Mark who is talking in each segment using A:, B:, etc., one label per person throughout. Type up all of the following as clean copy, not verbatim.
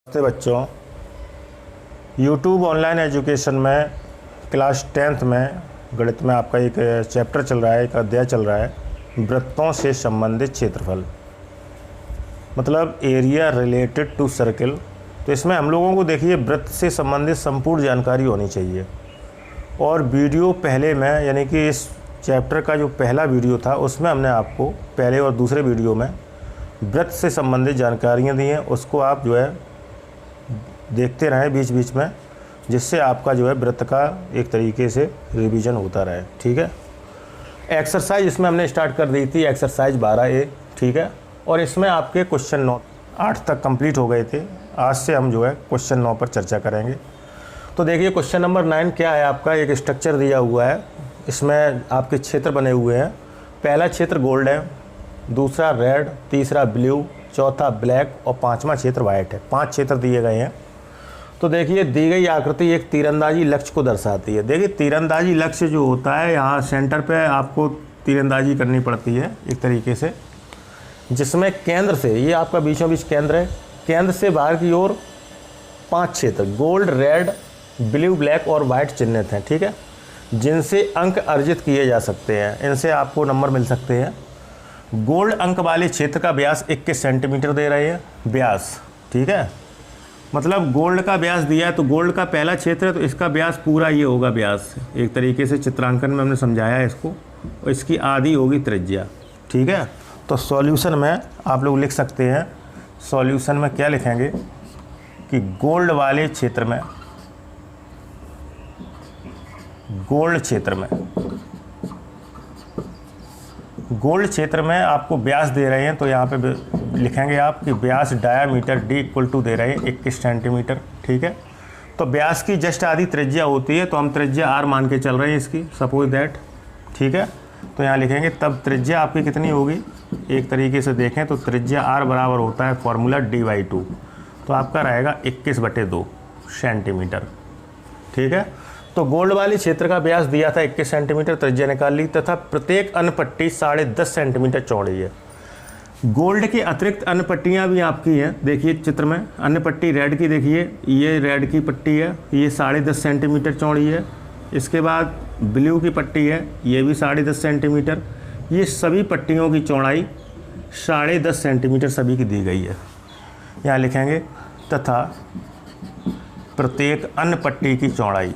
A: नमस्ते बच्चों, YouTube online education में क्लास 10th में गणित में आपका एक चैप्टर चल रहा है, एक अध्याय चल रहा है, वृत्तों से संबंधित क्षेत्रफल, मतलब एरिया रिलेटेड टू सर्किल। तो इसमें हम लोगों को देखिए वृत्त से संबंधित संपूर्ण जानकारी होनी चाहिए। और वीडियो पहले में यानी कि इस चैप्टर का जो पहला वीडियो था उसमें हमने आपको पहले और दूसरे वीडियो में वृत्त से संबंधित जानकारियाँ दी हैं, उसको आप जो है देखते रहें बीच बीच में, जिससे आपका जो है वृत्त का एक तरीके से रिवीजन होता रहे। ठीक है। एक्सरसाइज इसमें हमने स्टार्ट कर दी थी, एक्सरसाइज 12A। ठीक है। और इसमें आपके क्वेश्चन 9 8 तक कंप्लीट हो गए थे। आज से हम जो है क्वेश्चन 9 पर चर्चा करेंगे। तो देखिए क्वेश्चन नंबर 9 क्या है आपका, एक स्ट्रक्चर दिया हुआ है, इसमें आपके क्षेत्र बने हुए हैं। पहला क्षेत्र गोल्ड है, दूसरा रेड, तीसरा ब्लू, चौथा ब्लैक और पांचवा क्षेत्र वाइट है। 5 क्षेत्र दिए गए हैं। तो देखिए दी गई आकृति एक तीरंदाजी लक्ष्य को दर्शाती है। देखिए तीरंदाजी लक्ष्य जो होता है, यहाँ सेंटर पे आपको तीरंदाजी करनी पड़ती है एक तरीके से, जिसमें केंद्र से, ये आपका बीचों बीच केंद्र है, केंद्र से बाहर की ओर 5 क्षेत्र गोल्ड, रेड, ब्लू, ब्लैक और वाइट चिन्हित हैं। ठीक है, जिनसे अंक अर्जित किए जा सकते हैं, इनसे आपको नंबर मिल सकते हैं। गोल्ड अंक वाले क्षेत्र का व्यास 21 सेंटीमीटर दे रहे हैं व्यास। ठीक है, मतलब गोल्ड का व्यास दिया है, तो गोल्ड का पहला क्षेत्र है तो इसका व्यास पूरा ये होगा व्यास, एक तरीके से चित्रांकन में हमने समझाया है इसको, और इसकी आधी होगी त्रिज्या। ठीक है। तो सॉल्यूशन में आप लोग लिख सकते हैं, सॉल्यूशन में क्या लिखेंगे कि गोल्ड वाले क्षेत्र में, गोल्ड क्षेत्र में आपको व्यास दे रहे हैं, तो यहाँ पे लिखेंगे आप कि व्यास डायामीटर D = दे रहे हैं 21 सेंटीमीटर। ठीक है। तो व्यास की जस्ट आधी त्रिज्या होती है, तो हम त्रिज्या R मान के चल रहे हैं इसकी, सपोज दैट। ठीक है। तो यहाँ लिखेंगे तब त्रिज्या आपकी कितनी होगी, एक तरीके से देखें तो त्रिज्या R बराबर होता है फॉर्मूला D/2, तो आपका रहेगा 21/2 सेंटीमीटर। ठीक है। तो गोल्ड वाले क्षेत्र का व्यास दिया था 21 सेंटीमीटर, त्रिज्या निकाल ली, तथा प्रत्येक अन्य पट्टी 10.5 सेंटीमीटर चौड़ी है। गोल्ड के अतिरिक्त अन्य पट्टियाँ भी आपकी हैं, देखिए चित्र में अन्य पट्टी रेड की, देखिए ये रेड की पट्टी है, ये 10.5 सेंटीमीटर चौड़ी है। इसके बाद ब्लू की पट्टी है, ये भी 10.5 सेंटीमीटर। ये सभी पट्टियों की चौड़ाई 10.5 सेंटीमीटर सभी की दी गई है। यहाँ लिखेंगे तथा प्रत्येक अन्य पट्टी की चौड़ाई,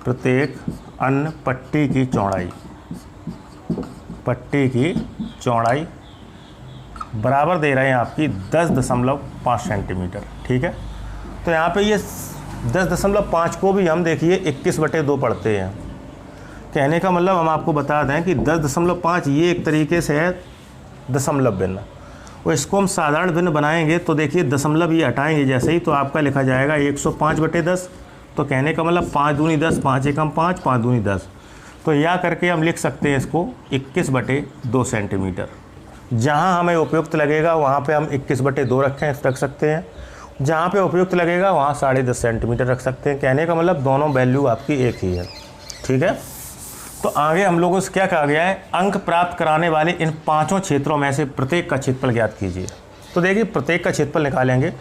A: प्रत्येक अन्य पट्टी की चौड़ाई बराबर दे रहे हैं आपकी 10.5 सेंटीमीटर। ठीक है। तो यहाँ पे ये 10.5 को भी हम देखिए 21/2 पढ़ते हैं। कहने का मतलब हम आपको बता दें कि 10.5 ये एक तरीके से है दशमलव भिन्न, और इसको हम साधारण भिन्न बनाएंगे तो देखिए दशमलव ये हटाएंगे जैसे ही, तो आपका लिखा जाएगा 105/10। तो कहने का मतलब 5 दूनी 10, 5 एकम 5, 5 दूनी 10। तो या करके हम लिख सकते हैं इसको 21/2 सेंटीमीटर। जहाँ हमें उपयुक्त लगेगा वहाँ पे हम 21/2 रख सकते हैं, जहाँ पे उपयुक्त लगेगा वहाँ 10.5 सेंटीमीटर रख सकते हैं। कहने का मतलब दोनों वैल्यू आपकी एक ही है। ठीक है। तो आगे हम लोगों से क्या कहा गया है, अंक प्राप्त कराने वाले इन 5 क्षेत्रों में से प्रत्येक का क्षेत्रफल ज्ञात कीजिए। तो देखिए प्रत्येक का क्षेत्रफल निकालेंगे,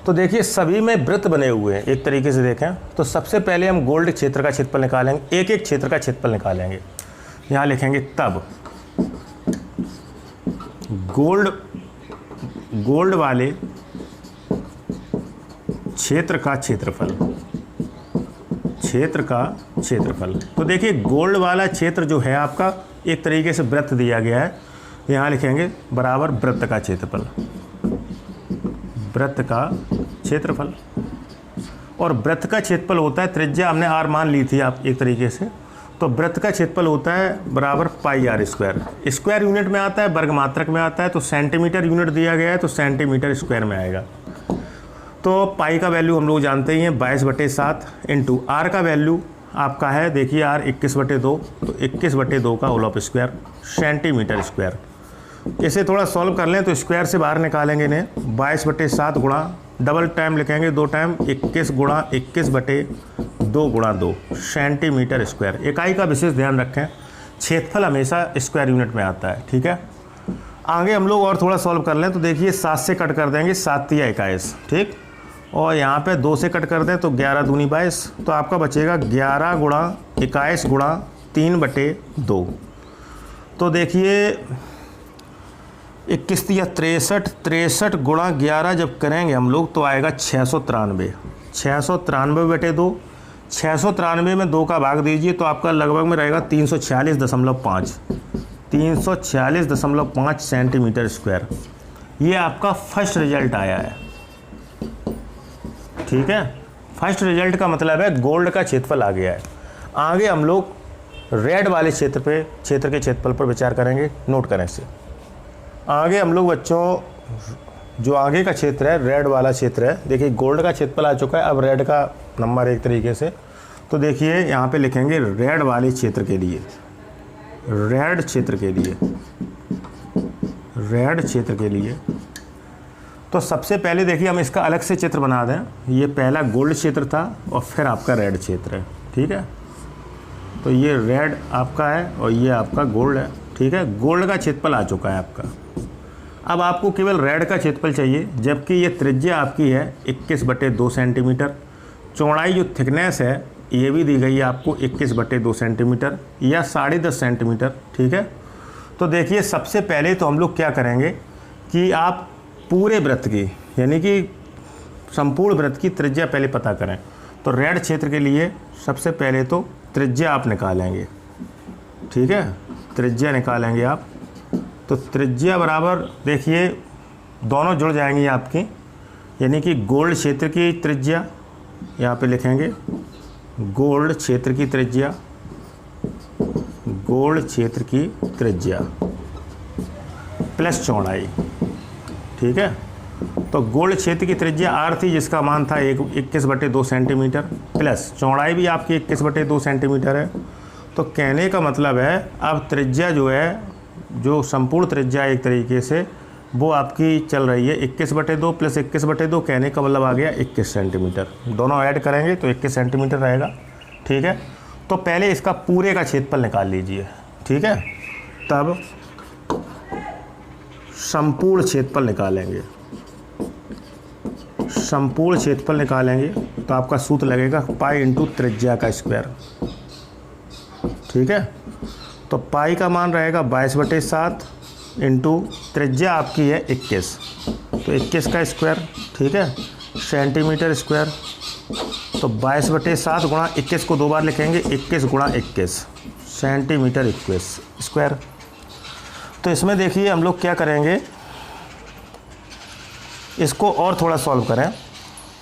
A: तो देखिए सभी में वृत्त बने हुए हैं, एक तरीके से देखें तो सबसे पहले हम गोल्ड क्षेत्र का क्षेत्रफल निकालेंगे, एक एक क्षेत्र का क्षेत्रफल निकालेंगे। यहाँ लिखेंगे तब गोल्ड वाले क्षेत्र का क्षेत्रफल। तो देखिए गोल्ड वाला क्षेत्र जो है आपका एक तरीके से वृत्त दिया गया है, यहाँ लिखेंगे बराबर वृत्त का क्षेत्रफल। और वृत्त का क्षेत्रफल होता है, त्रिज्या हमने R मान ली थी आप एक तरीके से, तो वृत्त का क्षेत्रफल होता है बराबर πr²। स्क्वायर यूनिट में आता है, वर्ग मात्रक में आता है, तो सेंटीमीटर यूनिट दिया गया है तो सेंटीमीटर स्क्वायर में आएगा। तो पाई का वैल्यू हम लोग जानते ही हैं 22/7 इंटू R का वैल्यू आपका है, देखिए R 21/2, तो 21/2 का whole of square centimetre square. इसे थोड़ा सॉल्व कर लें तो स्क्वायर से बाहर निकालेंगे इन्हें, 22/7 गुणा डबल टाइम लिखेंगे 2 टाइम 21 गुणा 21/2 गुणा 2 सेंटीमीटर स्क्वायर। इकाई का विशेष ध्यान रखें, क्षेत्रफल हमेशा स्क्वायर यूनिट में आता है। ठीक है। आगे हम लोग और थोड़ा सॉल्व कर लें तो देखिए 7 से कट कर देंगे 7 तिया 21, ठीक, और यहाँ पे 2 से कट कर दें तो 11 दूनी 22, तो आपका बचेगा 11 गुणा 21 गुणा 3/2। तो देखिए 21 तिया 63, 63 गुणा 11 जब करेंगे हम लोग तो आएगा 693, 693/2, 693 में 2 का भाग दीजिए तो आपका लगभग में रहेगा 346.5, 346.5 सेंटीमीटर स्क्वायर। ये आपका फर्स्ट रिजल्ट आया है, ठीक है। फर्स्ट रिजल्ट का मतलब है गोल्ड का क्षेत्रफल आ गया है। आगे हम लोग रेड वाले क्षेत्र के क्षेत्रफल पर विचार करेंगे, नोट करें इसे। आगे हम लोग बच्चों जो आगे का क्षेत्र है रेड वाला क्षेत्र है, देखिए गोल्ड का क्षेत्रफल आ चुका है, अब रेड का नंबर एक तरीके से, तो देखिए यहाँ पे लिखेंगे रेड वाले क्षेत्र के लिए, रेड क्षेत्र के लिए, रेड क्षेत्र के लिए। तो सबसे पहले देखिए हम इसका अलग से चित्र बना दें। ये पहला गोल्ड क्षेत्र था और फिर आपका रेड क्षेत्र है, ठीक है। तो ये रेड आपका है और ये आपका गोल्ड है, ठीक है। गोल्ड का क्षेत्रफल आ चुका है आपका। अब आपको केवल रेड का क्षेत्रफल चाहिए, जबकि ये त्रिज्या आपकी है 21/2 सेंटीमीटर। चौड़ाई जो थिकनेस है ये भी दी गई है आपको 21/2 सेंटीमीटर या 10.5 सेंटीमीटर, ठीक है। तो देखिए सबसे पहले तो हम लोग क्या करेंगे कि आप पूरे वृत्त की यानी कि संपूर्ण वृत्त की त्रिज्या पहले पता करें। तो रेड क्षेत्र के लिए सबसे पहले तो त्रिज्या आप निकालेंगे, ठीक है, त्रिज्या निकालेंगे आप। तो त्रिज्या बराबर देखिए दोनों जुड़ जाएंगी आपकी, यानी कि गोल्ड क्षेत्र की त्रिज्या यहाँ पे लिखेंगे, गोल्ड क्षेत्र की त्रिज्या, गोल्ड क्षेत्र की त्रिज्या प्लस चौड़ाई, ठीक है। तो गोल्ड क्षेत्र की त्रिज्या r थी जिसका मान था 21/2 सेंटीमीटर, प्लस चौड़ाई भी आपकी 21/2 सेंटीमीटर है। तो कहने का मतलब है अब त्रिज्या जो है, जो संपूर्ण त्रिज्या एक तरीके से वो आपकी चल रही है 21/2 प्लस 21/2, कहने का मतलब आ गया 21 सेंटीमीटर। दोनों ऐड करेंगे तो 21 सेंटीमीटर रहेगा, ठीक है। तो पहले इसका पूरे का क्षेत्रफल निकाल लीजिए, ठीक है, तब संपूर्ण क्षेत्रफल निकालेंगे। संपूर्ण क्षेत्रफल निकालेंगे तो आपका सूत्र लगेगा पाई इंटू त्रिज्या का स्क्वायर, ठीक है। तो पाई का मान रहेगा 22/7 इंटू त्रिज्या आपकी है 21, तो 21 का स्क्वायर, ठीक है, सेंटीमीटर स्क्वायर। तो 22/7 गुणा 21 को 2 बार लिखेंगे, 21 गुणा 21 सेंटीमीटर स्क्वायर। तो इसमें देखिए हम लोग क्या करेंगे, इसको और थोड़ा सॉल्व करें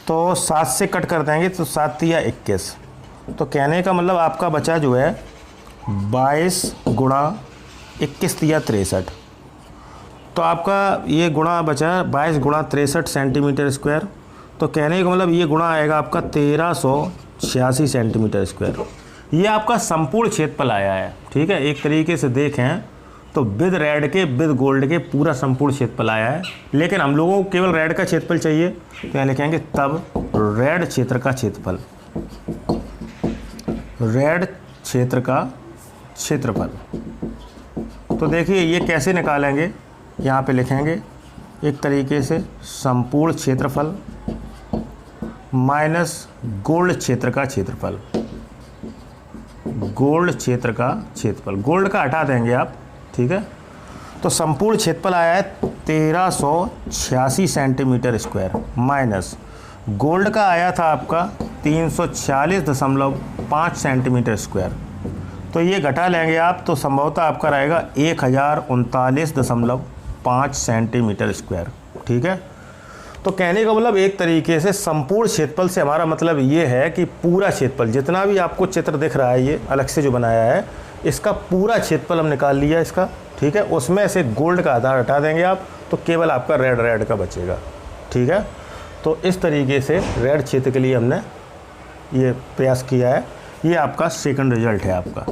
A: तो 7 से कट कर देंगे तो 7 तिया 21। तो कहने का मतलब आपका बचा जो है 22 गुणा 21 तिया 63। तो आपका ये गुणा बचा 22 गुणा 63 सेंटीमीटर स्क्वायर। तो कहने का मतलब ये गुणा आएगा आपका 1386 सेंटीमीटर स्क्वायर। ये आपका संपूर्ण क्षेत्रफल आया है, ठीक है। एक तरीके से देखें तो विद रेड के विद गोल्ड के पूरा संपूर्ण क्षेत्रफल आया है, लेकिन हम लोगों को केवल रेड का क्षेत्रफल चाहिए, तो यहाँ लिखेंगे तब रेड क्षेत्र का क्षेत्रफल, रेड क्षेत्र का क्षेत्रफल। तो देखिए ये कैसे निकालेंगे, यहाँ पे लिखेंगे एक तरीके से संपूर्ण क्षेत्रफल माइनस गोल्ड क्षेत्र का क्षेत्रफल, गोल्ड क्षेत्र का क्षेत्रफल, गोल्ड का हटा देंगे आप, ठीक है। तो संपूर्ण क्षेत्रफल आया है 1386 सेंटीमीटर स्क्वायर माइनस गोल्ड का आया था आपका 346.5 सेंटीमीटर स्क्वायर। तो ये घटा लेंगे आप तो संभवतः आपका रहेगा 1039.5 सेंटीमीटर स्क्वायर, ठीक है। तो कहने का मतलब एक तरीके से संपूर्ण क्षेत्रफल से हमारा मतलब ये है कि पूरा क्षेत्रफल जितना भी आपको चित्र दिख रहा है ये अलग से जो बनाया है, इसका पूरा क्षेत्रफल हम निकाल लिया इसका, ठीक है। उसमें से गोल्ड का आधार हटा देंगे आप तो केवल आपका रेड का बचेगा, ठीक है। तो इस तरीके से रेड क्षेत्र के लिए हमने ये प्रयास किया है। ये आपका सेकंड रिजल्ट है आपका,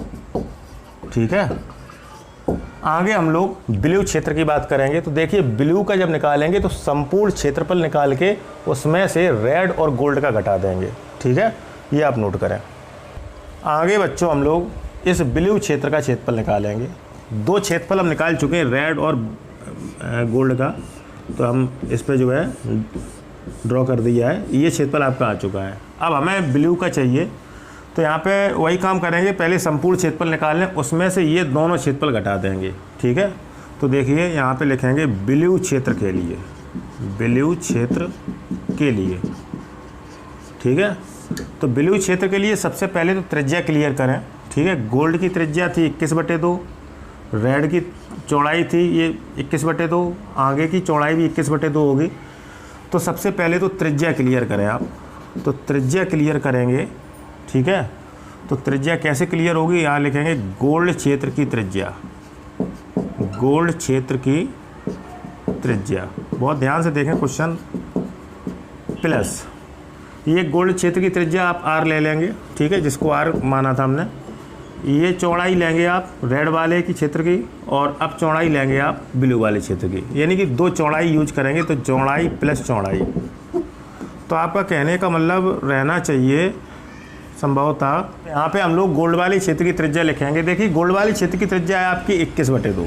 A: ठीक है। आगे हम लोग ब्लू क्षेत्र की बात करेंगे। तो देखिए ब्लू का जब निकालेंगे तो संपूर्ण क्षेत्रफल निकाल के उसमें से रेड और गोल्ड का घटा देंगे, ठीक है। ये आप नोट करें। आगे बच्चों हम लोग इस ब्लू क्षेत्र का क्षेत्रफल निकालेंगे। 2 क्षेत्रफल हम निकाल चुके हैं, रेड और गोल्ड का, तो हम इस पे जो है ड्रॉ कर दिया है। ये क्षेत्रफल आपका आ चुका है। अब हमें ब्लू का चाहिए, तो यहाँ पे वही काम करेंगे, पहले संपूर्ण क्षेत्रफल निकाल लें, उसमें से ये दोनों क्षेत्रफल घटा देंगे। ठीक है, तो देखिए यहाँ पे लिखेंगे ब्लू क्षेत्र के लिए, ब्लू क्षेत्र के लिए। ठीक है, तो ब्लू क्षेत्र के लिए सबसे पहले तो त्रिज्या क्लियर करें। ठीक है, गोल्ड की त्रिज्या थी 21/2, रेड की चौड़ाई थी ये 21/2, आगे की चौड़ाई भी 21/2 होगी। तो सबसे पहले तो त्रिज्या क्लियर करें आप, तो त्रिज्या क्लियर करेंगे। ठीक है, तो त्रिज्या कैसे क्लियर होगी, यहाँ लिखेंगे गोल्ड क्षेत्र की त्रिज्या, गोल्ड क्षेत्र की त्रिज्या। बहुत ध्यान से देखें क्वेश्चन, प्लस ये गोल्ड क्षेत्र की त्रिज्या आप आर ले लेंगे। ठीक है, जिसको आर माना था हमने। ये चौड़ाई लेंगे आप रेड वाले की क्षेत्र की, और अब चौड़ाई लेंगे आप ब्लू वाले क्षेत्र की, यानी कि दो चौड़ाई यूज करेंगे, तो चौड़ाई प्लस चौड़ाई। तो आपका कहने का मतलब रहना चाहिए संभवतः यहाँ पे हम लोग गोल्ड वाले क्षेत्र की त्रिज्या लिखेंगे। देखिए गोल्ड वाले क्षेत्र की त्रिज्या है आपकी 21/2,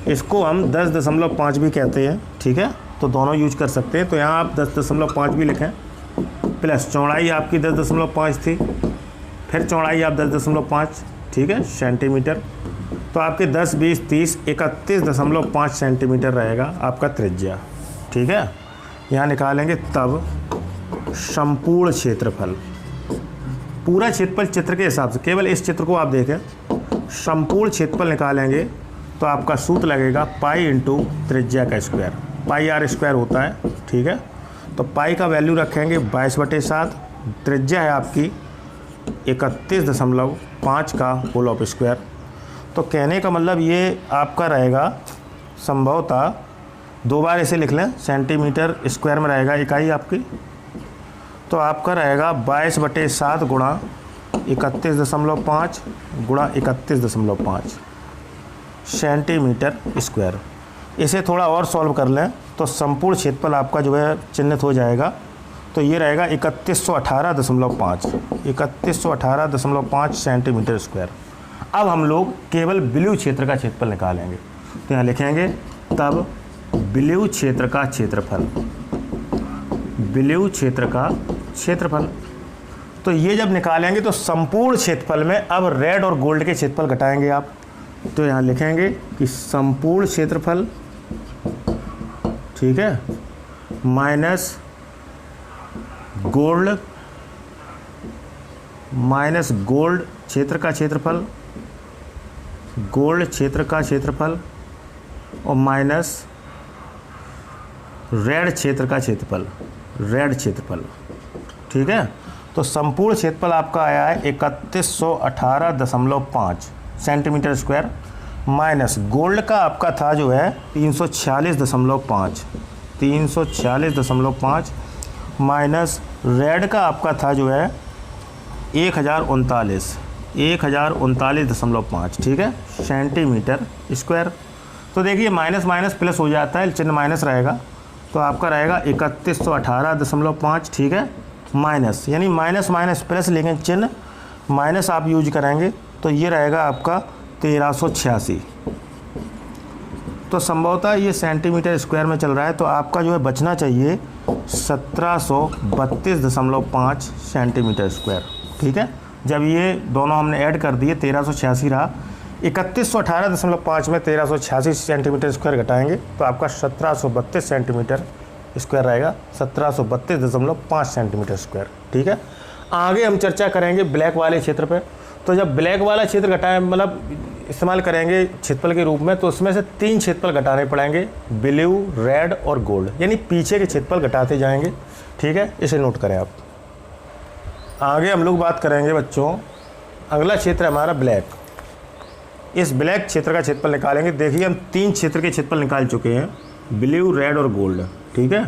A: इसको हम 10.5 भी कहते हैं। ठीक है, तो दोनों यूज कर सकते हैं, तो यहाँ आप 10.5 भी लिखें, प्लस चौड़ाई आपकी 10.5 थी, फिर चौड़ाई आप 10.5। ठीक है, सेंटीमीटर। तो आपके 10, 20, 30, 31.5 सेंटीमीटर रहेगा आपका त्रिज्या। ठीक है, यहाँ निकालेंगे तब संपूर्ण क्षेत्रफल, पूरा क्षेत्रफल चित्र के हिसाब से, केवल इस चित्र को आप देखें, संपूर्ण क्षेत्रफल निकालेंगे तो आपका सूत्र लगेगा पाई इंटू त्रिज्या का स्क्वायर, पाई आर स्क्वायर होता है। ठीक है, तो पाई का वैल्यू रखेंगे 22/7, त्रिज्या है आपकी 31.5 का होल ऑफ स्क्वायर। तो कहने का मतलब ये आपका रहेगा संभवतः, दो बार इसे लिख लें, सेंटीमीटर स्क्वायर में रहेगा इकाई आपकी, तो आपका रहेगा 22/7 गुणा 31.5 गुणा 31.5 सेंटीमीटर स्क्वायर। इसे थोड़ा और सॉल्व कर लें तो संपूर्ण क्षेत्रफल आपका जो है चिन्हित हो जाएगा। तो ये रहेगा 3118.5 सेंटीमीटर स्क्वायर। अब हम लोग केवल ब्लू क्षेत्र का क्षेत्रफल निकालेंगे, तो यहाँ लिखेंगे तब ब्लू क्षेत्र का क्षेत्रफल, ब्लू क्षेत्र का क्षेत्रफल। तो ये जब निकालेंगे तो संपूर्ण क्षेत्रफल में अब रेड और गोल्ड के क्षेत्रफल घटाएंगे आप, तो यहाँ लिखेंगे कि संपूर्ण क्षेत्रफल, ठीक है, माइनस गोल्ड क्षेत्र का क्षेत्रफल, गोल्ड क्षेत्र का क्षेत्रफल, और माइनस रेड क्षेत्र का क्षेत्रफल, रेड क्षेत्रफल। ठीक है, तो संपूर्ण क्षेत्रफल आपका आया है 3118.5 सेंटीमीटर स्क्वायर, माइनस गोल्ड का आपका था जो है 346.5, माइनस रेड का आपका था जो है 1039.5। ठीक है, सेंटीमीटर स्क्वायर। तो देखिए माइनस माइनस प्लस हो जाता है, चिन्ह माइनस रहेगा, तो आपका रहेगा 3118.5। ठीक है, माइनस यानी माइनस माइनस प्लस, लेकिन चिन्ह माइनस आप यूज करेंगे, तो ये रहेगा आपका 1386। तो संभवतः ये सेंटीमीटर स्क्वायर में चल रहा है, तो आपका जो है बचना चाहिए 1732.5 सेंटीमीटर स्क्वायर। ठीक है, जब ये दोनों हमने ऐड कर दिए 1386 रहा, 3118.5 में 1386 सेंटीमीटर स्क्वायर घटाएंगे तो आपका 1732 सेंटीमीटर स्क्वायर रहेगा, 1732.5 सेंटीमीटर स्क्वायर। ठीक है, आगे हम चर्चा करेंगे ब्लैक वाले क्षेत्र पे। तो जब ब्लैक वाला क्षेत्र घटाएं, मतलब इस्तेमाल करेंगे क्षेत्रफल के रूप में, तो उसमें से 3 क्षेत्रफल घटाने पड़ेंगे, ब्लू, रेड और गोल्ड, यानी पीछे के क्षेत्रफल घटाते जाएंगे। ठीक है, इसे नोट करें आप। आगे हम लोग बात करेंगे बच्चों, अगला क्षेत्र है हमारा ब्लैक। इस ब्लैक क्षेत्र का क्षेत्रफल निकालेंगे। देखिए हम 3 क्षेत्र के क्षेत्रफल निकाल चुके हैं, ब्लू, रेड और गोल्ड। ठीक है,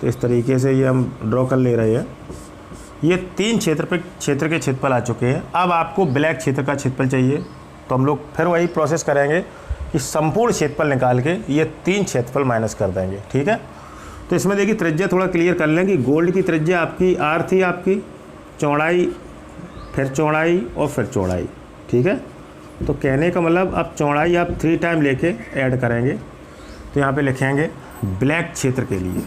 A: तो इस तरीके से ये हम ड्रॉ कर ले रहे हैं। ये 3 क्षेत्र के क्षेत्रफल आ चुके हैं। अब आपको ब्लैक क्षेत्र का क्षेत्रफल चाहिए, तो हम लोग फिर वही प्रोसेस करेंगे कि संपूर्ण क्षेत्रफल निकाल के ये 3 क्षेत्रफल माइनस कर देंगे। ठीक है, तो इसमें देखिए त्रिज्या थोड़ा क्लियर कर लें कि गोल्ड की त्रिज्या आपकी आर थी, आपकी चौड़ाई, फिर चौड़ाई और फिर चौड़ाई। ठीक है, तो कहने का मतलब अब चौड़ाई आप 3 टाइम लेके ऐड करेंगे, तो यहाँ पे लिखेंगे ब्लैक क्षेत्र के लिए,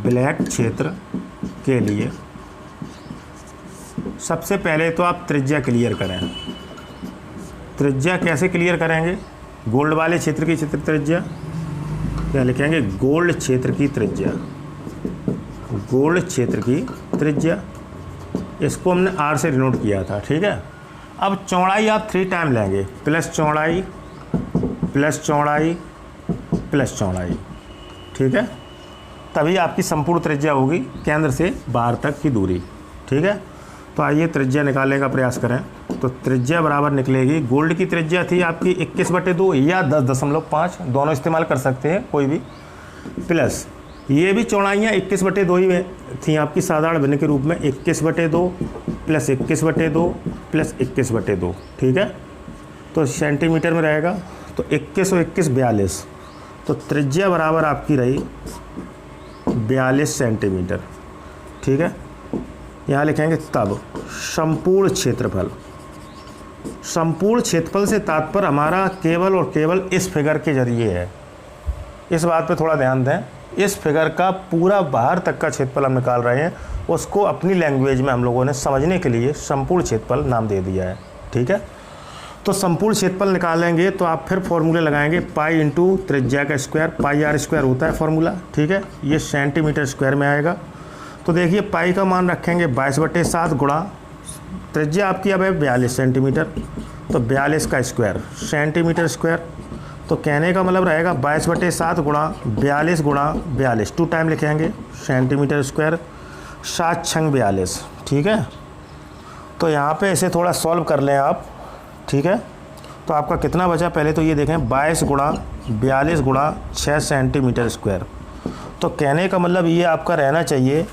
A: ब्लैक क्षेत्र के लिए सबसे पहले तो आप त्रिज्या क्लियर करें। त्रिज्या कैसे क्लियर करेंगे? गोल्ड वाले क्षेत्र की त्रिज्या, क्या लिखेंगे? गोल्ड क्षेत्र की त्रिज्या, गोल्ड क्षेत्र की त्रिज्या, इसको हमने आर से डिनोट किया था, ठीक है। अब चौड़ाई आप 3 टाइम लेंगे, प्लस चौड़ाई प्लस चौड़ाई प्लस चौड़ाई, ठीक है, तभी आपकी संपूर्ण त्रिज्या होगी केंद्र से बाहर तक की दूरी, ठीक है। तो आइए त्रिज्या निकालने का प्रयास करें। तो त्रिज्या बराबर निकलेगी, गोल्ड की त्रिज्या थी आपकी 21/2 या 10.5, दोनों इस्तेमाल कर सकते हैं कोई भी, प्लस ये भी चौड़ाइयाँ 21/2 ही थी आपकी साधारण भिन्न के रूप में, 21/2 प्लस 21/2 प्लस 21/2, ठीक है। तो सेंटीमीटर में रहेगा, तो 21 और 21 42, तो त्रिज्या बराबर आपकी रही 42 सेंटीमीटर, ठीक है। यहाँ लिखेंगे तब संपूर्ण क्षेत्रफल, संपूर्ण क्षेत्रफल से तात्पर्य हमारा केवल और केवल इस फिगर के जरिए है। इस बात पे थोड़ा ध्यान दें, इस फिगर का पूरा बाहर तक का क्षेत्रफल हम निकाल रहे हैं, उसको अपनी लैंग्वेज में हम लोगों ने समझने के लिए संपूर्ण क्षेत्रफल नाम दे दिया है, ठीक है। तो संपूर्ण क्षेत्रफल निकालेंगे तो आप फिर फॉर्मूले लगाएंगे, पाई इंटू त्रिज्या का स्क्वायर, पाई आर स्क्वायर होता है फॉर्मूला, ठीक है। ये सेंटीमीटर स्क्वायर में आएगा। तो देखिए पाई का मान रखेंगे 22/7 गुणा त्रिज्या आपकी अब है 42 सेंटीमीटर, तो 42 का स्क्वायर सेंटीमीटर स्क्वायर, तो कहने का मतलब रहेगा 22/7 गुणा 42 गुणा 42, 2 टाइम लिखेंगे सेंटीमीटर स्क्वायर, 7 छंग 42, ठीक है। तो यहाँ पे इसे थोड़ा सॉल्व कर लें आप, ठीक है। तो आपका कितना बचा, पहले तो ये देखें 22 गुणा 42 गुणा 6 सेंटीमीटर स्क्वायर, तो कहने का मतलब ये आपका रहना चाहिए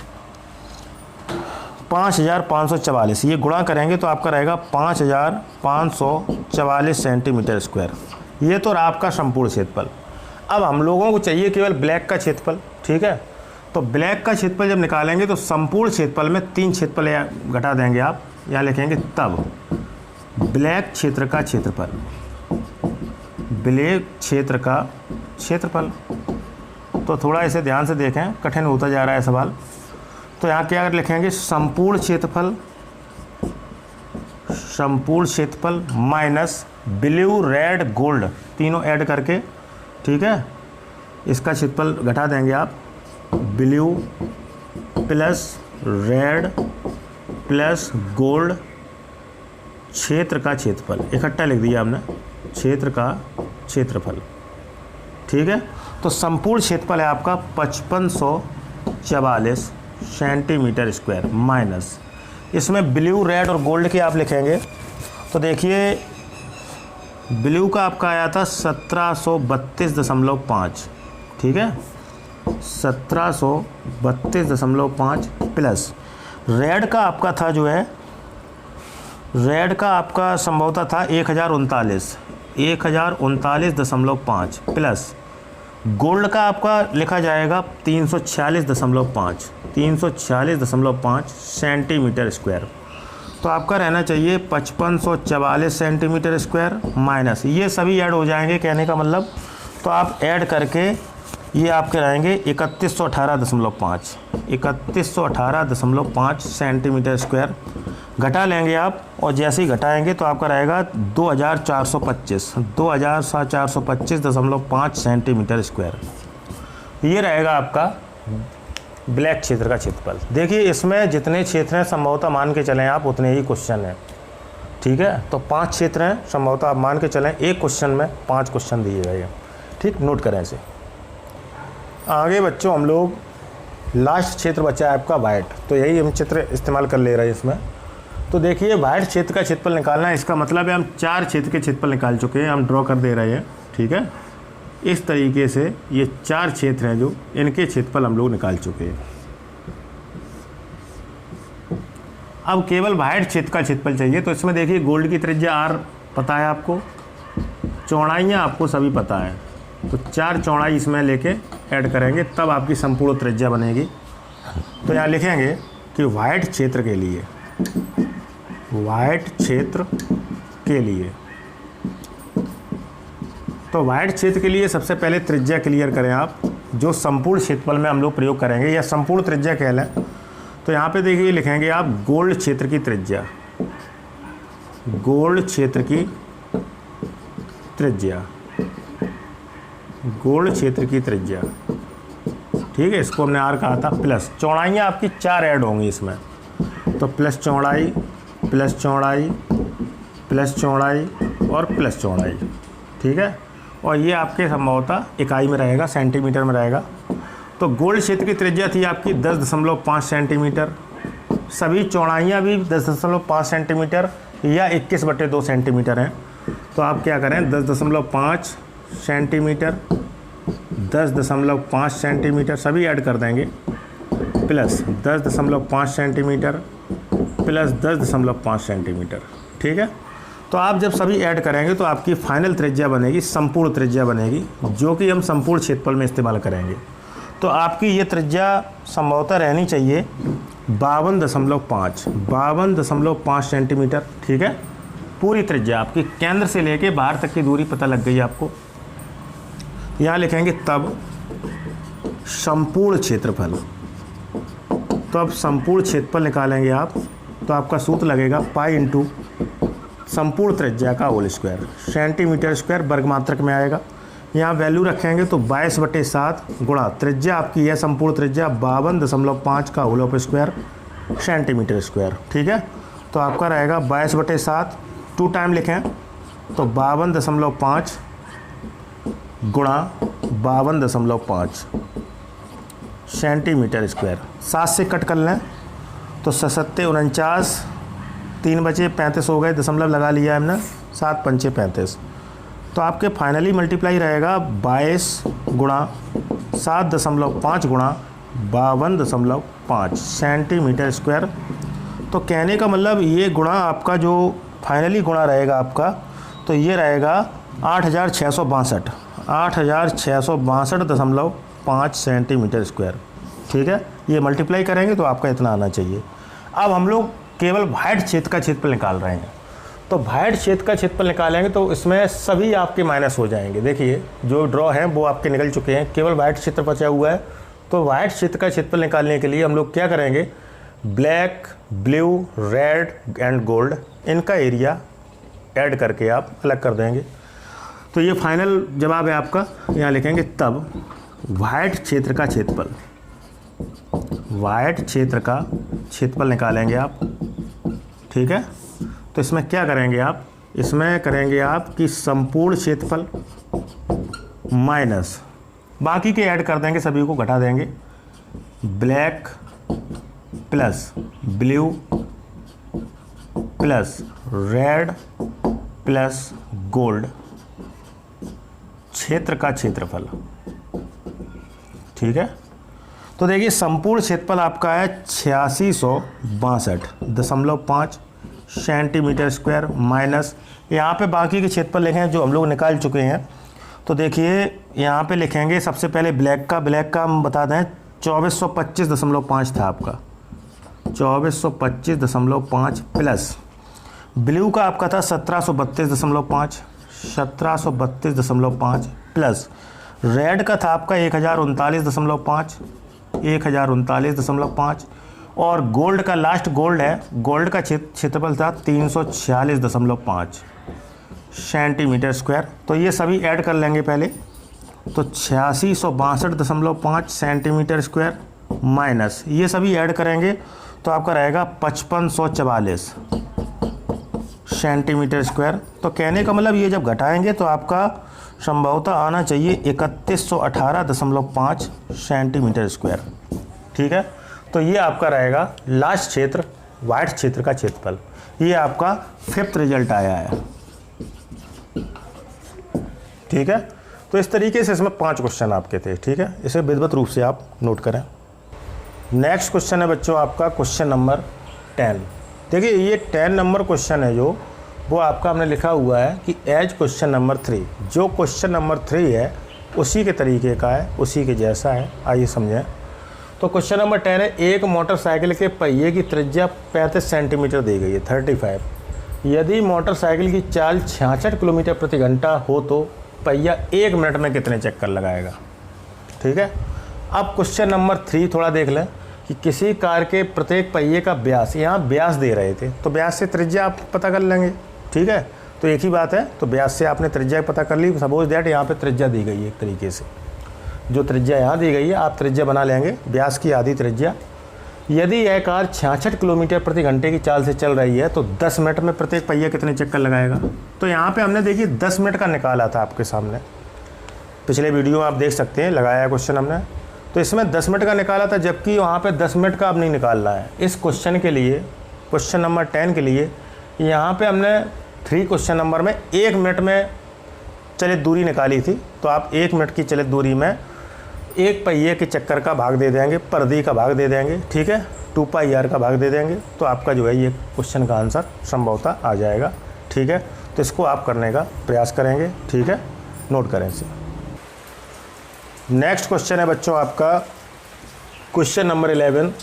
A: 5544, ये गुणा करेंगे तो आपका रहेगा 5544 सेंटीमीटर स्क्वायर। ये तो रहा आपका संपूर्ण क्षेत्रफल। अब हम लोगों को चाहिए केवल ब्लैक का क्षेत्रफल, ठीक है। तो ब्लैक का क्षेत्रफल जब निकालेंगे तो संपूर्ण क्षेत्रफल में 3 क्षेत्रफल घटा देंगे आप, यहाँ लिखेंगे तब ब्लैक क्षेत्र का क्षेत्रफल, ब्लैक क्षेत्र का क्षेत्रफल। तो थोड़ा इसे ध्यान से देखें, कठिन होता जा रहा है सवाल। तो यहाँ क्या लिखेंगे, संपूर्ण क्षेत्रफल, संपूर्ण क्षेत्रफल माइनस ब्लू रेड गोल्ड, तीनों ऐड करके, ठीक है, इसका क्षेत्रफल घटा देंगे आप, blue plus red plus gold क्षेत्र का क्षेत्रफल, इकट्ठा लिख दिया हमने, क्षेत्र का क्षेत्रफल, ठीक है। तो संपूर्ण क्षेत्रफल है आपका 5544 सेंटीमीटर स्क्वायर माइनस, इसमें ब्लू रेड और गोल्ड के आप लिखेंगे। तो देखिए ब्लू का आपका आया था 1732.5, ठीक है, 1732.5 प्लस रेड का आपका था जो है, रेड का आपका संभवतः था 1039.5 प्लस गोल्ड का आपका लिखा जाएगा 346.5 सेंटीमीटर स्क्वायर। तो आपका रहना चाहिए 5544 सेंटीमीटर स्क्वायर माइनस, ये सभी ऐड हो जाएंगे कहने का मतलब। तो आप ऐड करके ये आपके रहेंगे 3118.5 सेंटीमीटर स्क्वायर, घटा लेंगे आप, और जैसे ही घटाएंगे तो आपका रहेगा 2425 सेंटीमीटर स्क्वायर। ये रहेगा आपका ब्लैक क्षेत्र का क्षेत्रफल। देखिए इसमें जितने क्षेत्र हैं संभवतः मान के चलें आप उतने ही क्वेश्चन हैं, ठीक है। तो 5 क्षेत्र हैं संभवतः आप मान के चलें, एक क्वेश्चन में 5 क्वेश्चन दिए गए हैं, ठीक, नोट करें इसे। आगे बच्चों हम लोग लास्ट क्षेत्र बचा है आपका वाइट, तो यही हम चित्र इस्तेमाल कर ले रहे हैं इसमें। तो देखिए वाइट क्षेत्र का क्षेत्रफल निकालना है, इसका मतलब है हम 4 क्षेत्र के क्षेत्रफल निकाल चुके हैं, हम ड्रॉ कर दे रहे हैं, ठीक है। इस तरीके से ये 4 क्षेत्र हैं जो इनके क्षेत्रफल हम लोग निकाल चुके हैं। अब केवल वाइट क्षेत्र का क्षेत्रफल चाहिए। तो इसमें देखिए गोल्ड की त्रिज्या आर पता है आपको, चौड़ाइयाँ आपको सभी पता है, तो 4 चौड़ाई इसमें लेके ऐड करेंगे तब आपकी संपूर्ण त्रिज्या बनेगी। तो यहाँ लिखेंगे कि वाइट क्षेत्र के लिए, वाइट क्षेत्र के लिए तो वाइड क्षेत्र के लिए सबसे पहले त्रिज्या क्लियर करें आप, जो संपूर्ण क्षेत्रफल में हम लोग प्रयोग करेंगे या संपूर्ण त्रिज्या कह लें। तो यहाँ पे देखिए लिखेंगे आप गोल्ड क्षेत्र की त्रिज्या, गोल्ड क्षेत्र की त्रिज्या, गोल्ड क्षेत्र की त्रिज्या, ठीक है। इसको हमने आर कहा था। प्लस चौड़ाइयाँ आपकी 4 ऐड होंगी इसमें, तो प्लस चौड़ाई, प्लस चौड़ाई, प्लस चौड़ाई और प्लस चौड़ाई, ठीक है। और ये आपके संभवतः इकाई में रहेगा, सेंटीमीटर में रहेगा। तो गोल्ड क्षेत्र की त्रिज्या थी आपकी 10.5 सेंटीमीटर, सभी चौड़ाइयाँ भी 10.5 सेंटीमीटर या 21/2 सेंटीमीटर हैं। तो आप क्या करें, 10.5 सेंटीमीटर, 10.5 सेंटीमीटर सभी ऐड कर देंगे, प्लस 10.5 सेंटीमीटर प्लस 10.5 सेंटीमीटर, ठीक है। तो आप जब सभी ऐड करेंगे तो आपकी फाइनल त्रिज्या बनेगी, संपूर्ण त्रिज्या बनेगी, जो कि हम संपूर्ण क्षेत्रफल में इस्तेमाल करेंगे। तो आपकी ये त्रिज्या संभवतः रहनी चाहिए 52.5 सेंटीमीटर, ठीक है। पूरी त्रिज्या आपकी केंद्र से लेके बाहर तक की दूरी पता लग गई आपको। यहाँ लिखेंगे तब संपूर्ण क्षेत्रफल। तो अब संपूर्ण क्षेत्रफल निकालेंगे आप, तो आपका सूत्र लगेगा पाई इंटू संपूर्ण त्रिज्या का होल स्क्वायर, सेंटीमीटर स्क्वायर वर्गमात्रक में आएगा। यहाँ वैल्यू रखेंगे तो 22/7 गुणा त्रिज्या आपकी है संपूर्ण त्रिज्या 52.5 का whole of square centimetre square, ठीक है। तो आपका रहेगा 22/7, 2 टाइम लिखें तो 52.5 गुणा 52.5 सेंटीमीटर स्क्वायर। 7 से कट कर लें तो 7 49, 3 बचे 35 हो गए, दशमलव लगा लिया हमने, 7 पंचे 35। तो आपके फाइनली मल्टीप्लाई रहेगा 22 गुणा 7.5 गुणा 52.5 सेंटीमीटर स्क्वायर। तो कहने का मतलब ये गुणा आपका जो फाइनली गुणा रहेगा आपका, तो ये रहेगा 8662.5 सेंटीमीटर स्क्वायर, ठीक है। ये मल्टीप्लाई करेंगे तो आपका इतना आना चाहिए। अब हम लोग केवल वाइड क्षेत्र का क्षेत्रफल निकाल रहे हैं। तो वाइड क्षेत्र का क्षेत्रफल निकालेंगे तो इसमें सभी आपके माइनस हो जाएंगे। देखिए जो ड्रॉ हैं वो आपके निकल चुके हैं, केवल वाइड क्षेत्र बचा हुआ है। तो वाइड क्षेत्र का क्षेत्रफल निकालने के लिए हम लोग क्या करेंगे, black, blue, red and gold, इनका एरिया ऐड करके आप अलग कर देंगे। तो ये फाइनल जवाब है आपका। यहाँ लिखेंगे तब वाइड क्षेत्र का क्षेत्रफल, वाइड क्षेत्र का क्षेत्रफल निकालेंगे आप, ठीक है। तो इसमें क्या करेंगे आप, इसमें करेंगे आप कि संपूर्ण क्षेत्रफल माइनस बाकी के ऐड कर देंगे, सभी को घटा देंगे, black plus blue plus red plus gold क्षेत्र का क्षेत्रफल, ठीक है। तो देखिए संपूर्ण क्षेत्रफल आपका है 8662.5 सेंटीमीटर स्क्वायर माइनस, यहाँ पे बाकी के क्षेत्रफल लिखे हैं जो हम लोग निकाल चुके हैं। तो देखिए यहाँ पे लिखेंगे सबसे पहले ब्लैक का हम बता दें 2425.5 था आपका, 2425.5 प्लस ब्लू का आपका था 1732.5 प्लस रेड का था आपका 1039.5 और गोल्ड का लास्ट गोल्ड है, गोल्ड का क्षेत्रफल था 346.5 सेंटीमीटर स्क्वायर। तो ये सभी ऐड कर लेंगे पहले, तो 8662.5 सेंटीमीटर स्क्वायर माइनस ये सभी ऐड करेंगे तो आपका रहेगा 5544 सेंटीमीटर स्क्वायर। तो कहने का मतलब ये जब घटाएंगे तो आपका संभवतः आना चाहिए 3118.5 सेंटीमीटर स्क्वायर, ठीक है। तो ये आपका रहेगा लास्ट क्षेत्र, वाइड क्षेत्र का क्षेत्रफल। ये आपका 5th रिजल्ट आया है, ठीक है। तो इस तरीके से इसमें 5 क्वेश्चन आपके थे, ठीक है। इसे विधिवत रूप से आप नोट करें। नेक्स्ट क्वेश्चन है बच्चों आपका क्वेश्चन नंबर 10। देखिए ये 10 नंबर क्वेश्चन है जो वो आपका हमने लिखा हुआ है कि एज क्वेश्चन नंबर 3, जो क्वेश्चन नंबर 3 है उसी के तरीके का है, उसी के जैसा है। आइए समझें। तो क्वेश्चन नंबर 10 है, एक मोटरसाइकिल के पहिए की त्रिज्या 35 सेंटीमीटर दी गई है 35। यदि मोटरसाइकिल की चाल 66 किलोमीटर प्रति घंटा हो तो पहिया 1 मिनट में कितने चक्कर लगाएगा। ठीक है। अब क्वेश्चन नंबर 3 थोड़ा देख लें कि किसी कार के प्रत्येक पहिए का व्यास, यहाँ व्यास दे रहे थे तो व्यास से त्रिज्या आप पता कर लेंगे। ठीक है, तो एक ही बात है, तो व्यास से आपने त्रिज्या पता कर ली। सपोज दैट यहाँ पे त्रिज्या दी गई है, एक तरीके से जो त्रिज्या यहाँ दी गई है आप त्रिज्या बना लेंगे, व्यास की आधी त्रिज्या। यदि यह कार 66 किलोमीटर प्रति घंटे की चाल से चल रही है तो 10 मिनट में प्रत्येक पहिया कितने चक्कर लगाएगा। तो यहाँ पे हमने देखिए 10 मिनट का निकाला था आपके सामने, पिछले वीडियो में आप देख सकते हैं, लगाया क्वेश्चन हमने। तो इसमें 10 मिनट का निकाला था, जबकि वहाँ पे 10 मिनट का अब नहीं निकालना है। इस क्वेश्चन के लिए, क्वेश्चन नंबर 10 के लिए, यहाँ पे हमने 3 क्वेश्चन नंबर में 1 मिनट में चलित दूरी निकाली थी। तो आप 1 मिनट की चलित दूरी में एक पहिए के चक्कर का भाग दे देंगे, परदी का भाग दे देंगे। ठीक है, 2πr का भाग दे देंगे, तो आपका जो है ये क्वेश्चन का आंसर संभवतः आ जाएगा। ठीक है, तो इसको आप करने का प्रयास करेंगे। ठीक है, नोट करें इसे। नेक्स्ट क्वेश्चन है बच्चों आपका क्वेश्चन नंबर 11।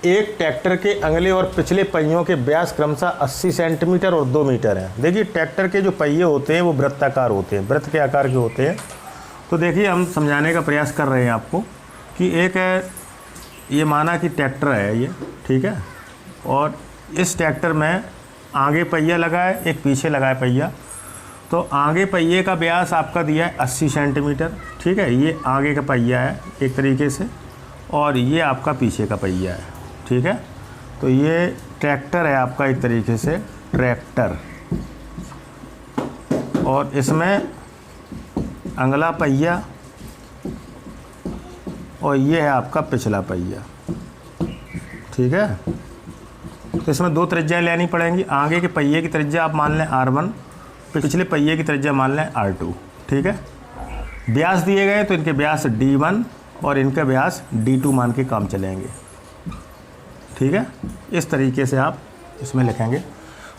A: एक ट्रैक्टर के अगले और पिछले पहियों के व्यास क्रमशः 80 सेंटीमीटर और 2 मीटर हैं। देखिए ट्रैक्टर के जो पहिए होते हैं वो वृत्ताकार होते हैं, वृत्त के आकार के होते हैं। तो देखिए हम समझाने का प्रयास कर रहे हैं आपको कि एक है, ये माना कि ट्रैक्टर है ये, ठीक है, और इस ट्रैक्टर में आगे पहिया लगा है, एक पीछे लगा है पहिया। तो आगे पहिए का व्यास आपका दिया है 80 सेंटीमीटर। ठीक है, ये आगे का पहिया है एक तरीके से, और ये आपका पीछे का पहिया है। ठीक है, तो ये ट्रैक्टर है आपका एक तरीके से, ट्रैक्टर, और इसमें अगला पहिया और ये है आपका पिछला पहिया। ठीक है, तो इसमें 2 त्रिज्याएं लेनी पड़ेंगी। आगे के पहिए की त्रिज्या आप मान लें R1, पिछले पहिए की त्रिज्या मान लें R2। ठीक है, व्यास दिए गए तो इनके व्यास D1 और इनका व्यास D2 मान के काम चलेंगे। ठीक है, इस तरीके से आप इसमें लिखेंगे।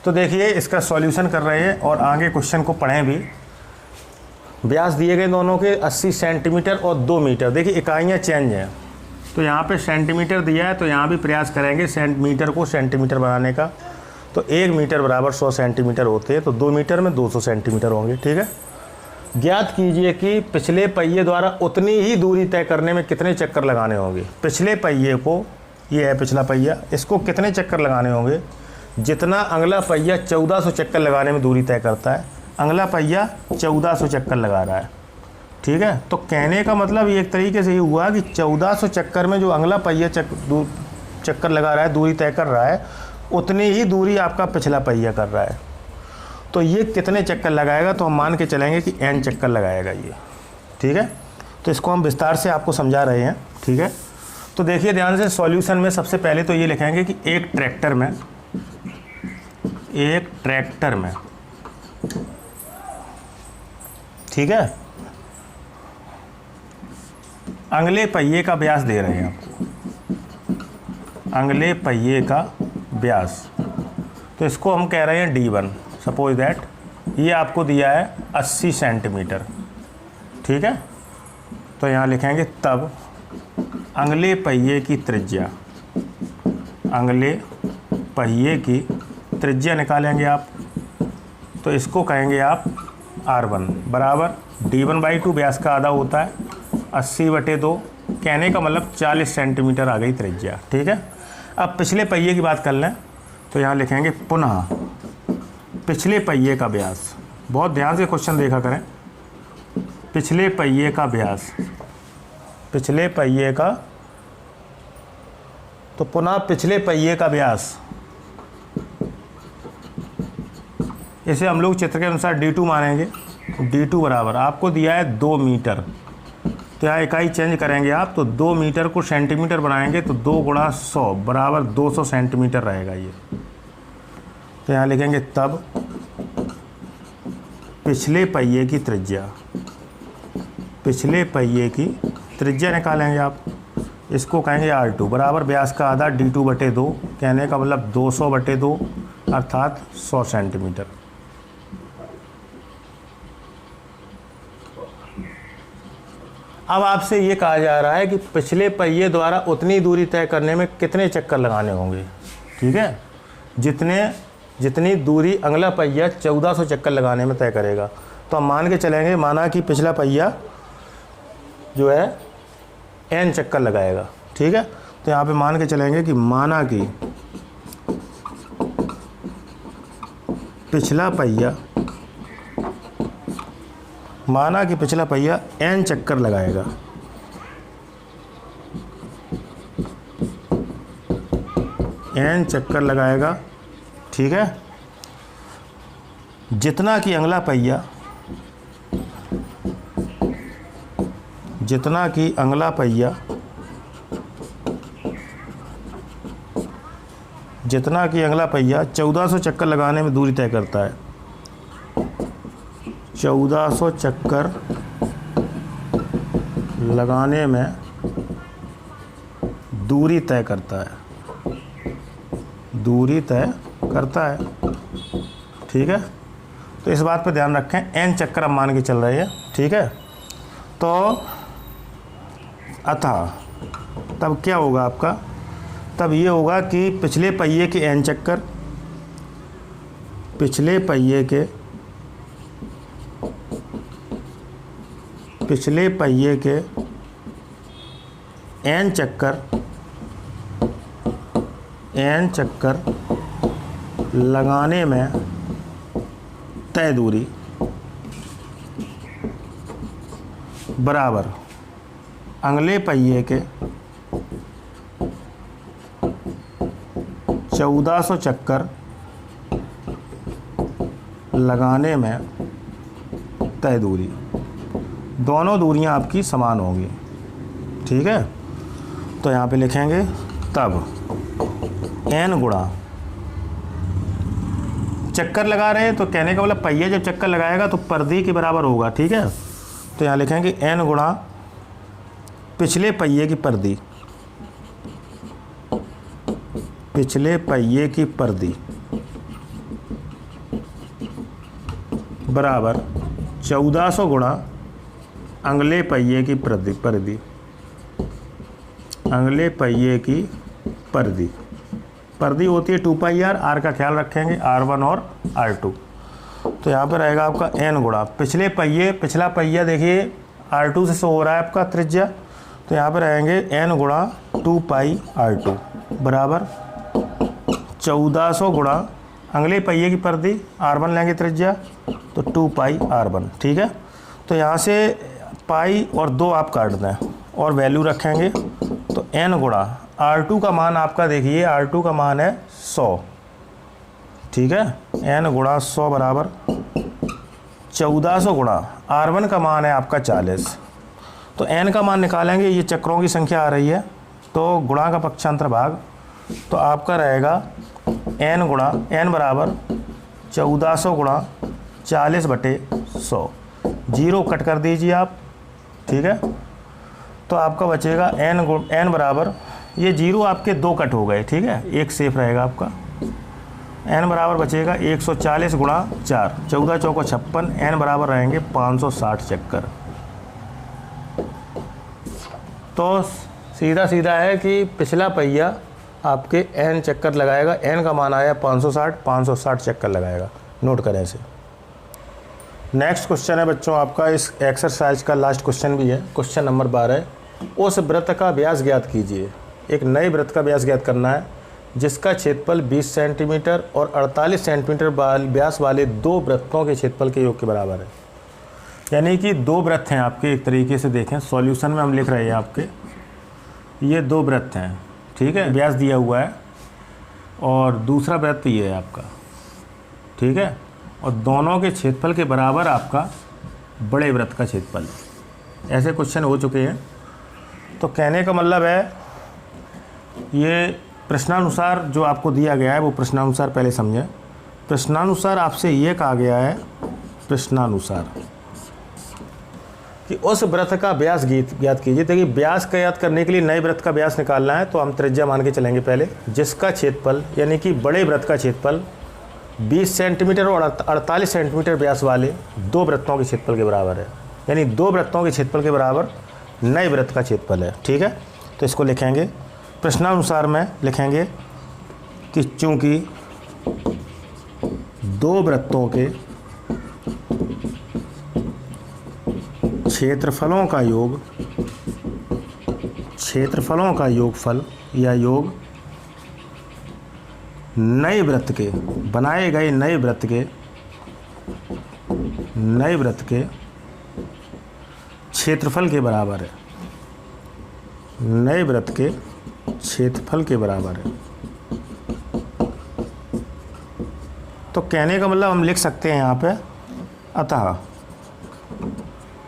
A: तो देखिए इसका सॉल्यूशन कर रहे हैं और आगे क्वेश्चन को पढ़ें भी। व्यास दिए गए दोनों के 80 सेंटीमीटर और 2 मीटर। देखिए इकाइयाँ चेंज हैं, तो यहाँ पे सेंटीमीटर दिया है तो यहाँ भी प्रयास करेंगे मीटर को सेंटीमीटर बनाने का। तो 1 मीटर बराबर 100 सेंटीमीटर होते हैं, तो 2 मीटर में 200 सेंटीमीटर होंगे। ठीक है, ज्ञात कीजिए कि पिछले पहिए द्वारा उतनी ही दूरी तय करने में कितने चक्कर लगाने होंगे। पिछले पहिए को, ये है पिछला पहिया, इसको कितने चक्कर लगाने होंगे जितना अगला पहिया 1400 चक्कर लगाने में दूरी तय करता है। अगला पहिया 1400 चक्कर लगा रहा है। ठीक है, तो कहने का मतलब ये एक तरीके से ये हुआ कि 1400 चक्कर में जो अगला पहिया चक्कर लगा रहा है, दूरी तय कर रहा है, उतनी ही दूरी आपका पिछला पहिया कर रहा है। तो ये कितने चक्कर लगाएगा, तो हम मान के चलेंगे कि n चक्कर लगाएगा ये। ठीक है, तो इसको हम विस्तार से आपको समझा रहे हैं। ठीक है, तो देखिए ध्यान से, सॉल्यूशन में सबसे पहले तो ये लिखेंगे कि एक ट्रैक्टर में, ठीक है, अगले पहिए का व्यास दे रहे हैं आपको, अगले पहिए का व्यास, तो इसको हम कह रहे हैं D1। सपोज दैट ये आपको दिया है 80 सेंटीमीटर। ठीक है, तो यहाँ लिखेंगे तब अगले पहिए की त्रिज्या, अगले पहिए की त्रिज्या निकालेंगे आप, तो इसको कहेंगे आप R1 बराबर D1/2, व्यास का आधा होता है 80/2, कहने का मतलब 40 सेंटीमीटर आ गई त्रिज्या। ठीक है, अब पिछले पहिए की बात कर लें तो यहाँ लिखेंगे पुनः पिछले पहिए का व्यास। बहुत ध्यान से क्वेश्चन देखा करें। पिछले पहिए का व्यास, पिछले पहिए का, तो पुनः पिछले पहिए का व्यास, इसे हम लोग चित्र के अनुसार D2 मानेंगे। D2 बराबर आपको दिया है 2 मीटर, तो यहाँ इकाई चेंज करेंगे आप, तो 2 मीटर को सेंटीमीटर बनाएंगे तो 2 × 100 बराबर 200 सेंटीमीटर रहेगा ये। तो यहाँ लिखेंगे तब पिछले पहिए की त्रिज्या, पिछले पहिए की त्रिज्या निकालेंगे आप, इसको कहेंगे R2 बराबर व्यास का आधा D2/2, कहने का मतलब 200/2 अर्थात 100 सेंटीमीटर। अब आपसे ये कहा जा रहा है कि पिछले पहिए द्वारा उतनी दूरी तय करने में कितने चक्कर लगाने होंगे। ठीक है, जितनी दूरी अगला पहिया 1400 चक्कर लगाने में तय करेगा। तो तो हम मान के चलेंगे, माना कि पिछला पहिया जो है n चक्कर लगाएगा, ठीक है। तो यहाँ पे मान के चलेंगे कि माना कि पिछला पहिया n चक्कर लगाएगा, n चक्कर लगाएगा, ठीक है। जितना कि अगला पहिया जितना कि अगला पहिया 1400 चक्कर लगाने में दूरी तय करता है, 1400 चक्कर लगाने में दूरी तय करता है, ठीक है। तो इस बात पर ध्यान रखें, n चक्कर हम मान के चल रहे हैं, ठीक है। तो अतः तब क्या होगा आपका, तब ये होगा कि पिछले पहिए के n चक्कर, पिछले पहिए के n चक्कर लगाने में तय दूरी बराबर अगले पहिए के 1400 चक्कर लगाने में तय दूरी। दोनों दूरियां आपकी समान होंगी, ठीक है। तो यहाँ पे लिखेंगे तब n गुणा, चक्कर लगा रहे हैं तो कहने का मतलब पहिया जब चक्कर लगाएगा तो परिधि के बराबर होगा, ठीक है। तो यहाँ लिखेंगे n गुणा पिछले पहिए की परिधि, बराबर 1400 गुणा अगले पहिए की परिधि, परिधि होती है 2πr, r का ख्याल रखेंगे, r1 और r2। तो यहाँ पर रहेगा आपका n गुणा पिछला पहिया देखिए r2 से शो हो रहा है आपका त्रिज्या, तो यहाँ पर रहेंगे n गुणा 2πr2 बराबर 1400 गुणा अगले पहिए की परिधि, r1 लेंगे त्रिज्या तो 2πr1, ठीक है। तो यहाँ से पाई और 2 आप काट दें और वैल्यू रखेंगे, तो n गुणा r2 का मान आपका देखिए, r2 का मान है 100, ठीक है। n गुणा 100 बराबर 1400 गुणा r1 का मान है आपका 40। तो n का मान निकालेंगे, ये चक्रों की संख्या आ रही है, तो गुणा का पक्षांतर भाग, तो आपका रहेगा n बराबर 1400 गुणा 40/100, 0 कट कर दीजिए आप, ठीक है। तो आपका बचेगा n बराबर, ये 0 आपके 2 कट हो गए, ठीक है, 1 सेफ रहेगा आपका। n बराबर बचेगा 140 गुणा 4, 14 चौको 56, n बराबर रहेंगे 560 चक्कर। तो सीधा है कि पिछला पहिया आपके n चक्कर लगाएगा, n का मान आया 560 चक्कर लगाएगा, नोट करें इसे। नेक्स्ट क्वेश्चन है बच्चों आपका, इस एक्सरसाइज का लास्ट क्वेश्चन भी है, क्वेश्चन नंबर 12। उस वृत्त का व्यास ज्ञात कीजिए। एक नए वृत्त का व्यास ज्ञात करना है जिसका क्षेत्रफल 20 सेंटीमीटर और 48 सेंटीमीटर व्यास वाले 2 वृत्तों के क्षेत्रफल के योग के बराबर है। यानी कि 2 वृत्त हैं आपके, एक तरीके से देखें सॉल्यूशन में हम लिख रहे हैं आपके, ये 2 वृत्त हैं, ठीक है, व्यास दिया हुआ है, और दूसरा वृत्त ये है आपका, ठीक है, और दोनों के क्षेत्रफल के बराबर आपका बड़े वृत्त का क्षेत्रफल। ऐसे क्वेश्चन हो चुके हैं। तो कहने का मतलब है, ये प्रश्नानुसार जो आपको दिया गया है वो प्रश्नानुसार पहले समझें। प्रश्नानुसार आपसे ये कहा गया है, प्रश्नानुसार कि उस वृत्त का व्यास ज्ञात कीजिए। देखिए व्यास का ज्ञात करने के लिए नए वृत्त का व्यास निकालना है, तो हम त्रिज्या मान के चलेंगे पहले, जिसका क्षेत्रफल यानी कि बड़े वृत्त का क्षेत्रफल 20 सेंटीमीटर और 48 सेंटीमीटर व्यास वाले 2 वृत्तों के क्षेत्रफल के बराबर है। यानी 2 वृत्तों के क्षेत्रफल के बराबर नए वृत्त का क्षेत्रफल है, ठीक है। तो इसको लिखेंगे प्रश्नानुसार में, लिखेंगे कि चूंकि 2 वृत्तों के क्षेत्रफलों का योगफल या योग नए वृत्त के बनाए गए नए वृत्त के क्षेत्रफल के बराबर है। नए वृत्त के क्षेत्रफल के बराबर है। तो कहने का मतलब हम लिख सकते हैं यहाँ पे, अतः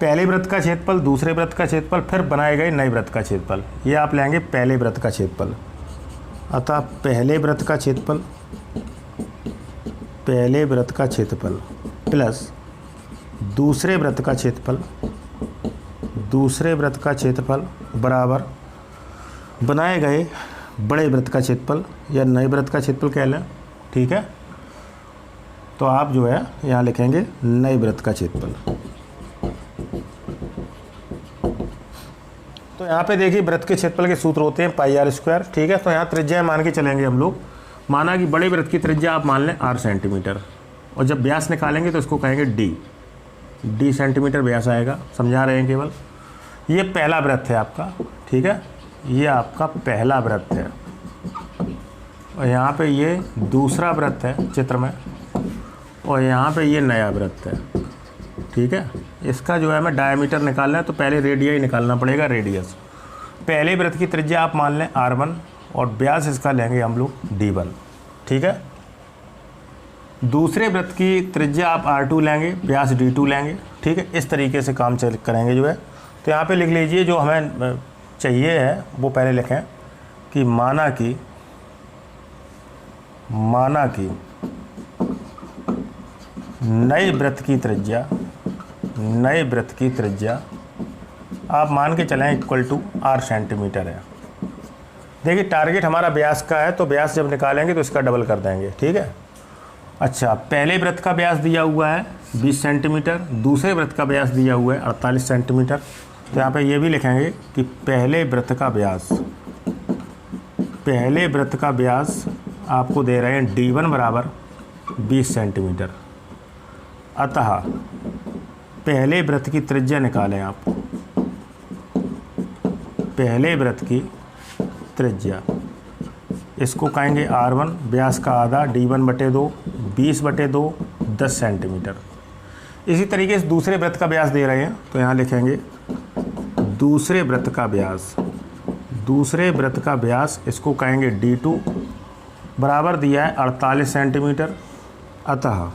A: पहले वृत्त का क्षेत्रफल, दूसरे वृत्त का क्षेत्रफल, फिर बनाए गए नए वृत्त का क्षेत्रफल, ये आप लेंगे पहले वृत्त का क्षेत्रफल। अतः पहले वृत्त का क्षेत्रफल प्लस दूसरे वृत्त का क्षेत्रफल बराबर बनाए गए बड़े वृत्त का क्षेत्रफल या नए वृत्त का क्षेत्रफल कह लें। ठीक है, तो आप जो है यहाँ लिखेंगे नए वृत्त का क्षेत्रफल। तो यहाँ पे देखिए वृत्त के क्षेत्रफल के सूत्र होते हैं पाई आर स्क्वायर। ठीक है, तो यहाँ त्रिज्या मान के चलेंगे हम लोग। माना कि बड़े वृत्त की त्रिज्या आप मान लें r सेंटीमीटर, और जब व्यास निकालेंगे तो इसको कहेंगे d सेंटीमीटर व्यास आएगा। समझा रहे हैं केवल। ये पहला वृत्त है आपका। ठीक है, ये आपका पहला वृत्त है, और यहाँ पे ये दूसरा वृत्त है चित्र में, और यहाँ पे ये नया वृत्त है। ठीक है, इसका जो है हमें डायमीटर निकालना है तो पहले रेडियस निकालना पड़ेगा। रेडियस पहले वृत्त की त्रिज्या आप मान लें r1 और व्यास इसका लेंगे हम लोग d1। ठीक है, दूसरे वृत्त की त्रिज्या आप r2 लेंगे, व्यास d2 लेंगे। ठीक है, इस तरीके से काम करेंगे जो है। तो यहाँ पे लिख लीजिए जो हमें चाहिए है वो पहले लिखें कि माना कि नए वृत्त की त्रिज्या आप मान के चलें इक्वल टू r सेंटीमीटर है। देखिए टारगेट हमारा व्यास का है, तो व्यास जब निकालेंगे तो इसका डबल कर देंगे। ठीक है, अच्छा पहले वृत्त का व्यास दिया हुआ है 20 सेंटीमीटर, दूसरे वृत्त का व्यास दिया हुआ है 48 सेंटीमीटर। तो यहाँ पे ये भी लिखेंगे कि पहले वृत्त का व्यास आपको दे रहे हैं d1 बराबर 20 सेंटीमीटर। अतः पहले वृत्त की त्रिज्या निकालें आप। पहले वृत्त की त्रिज्या इसको कहेंगे r1, व्यास का आधा, d1/2, 20/2, 10 सेंटीमीटर। इसी तरीके से दूसरे वृत्त का व्यास दे रहे हैं तो यहाँ लिखेंगे दूसरे वृत्त का व्यास इसको कहेंगे d2 बराबर दिया है 48 सेंटीमीटर। अतः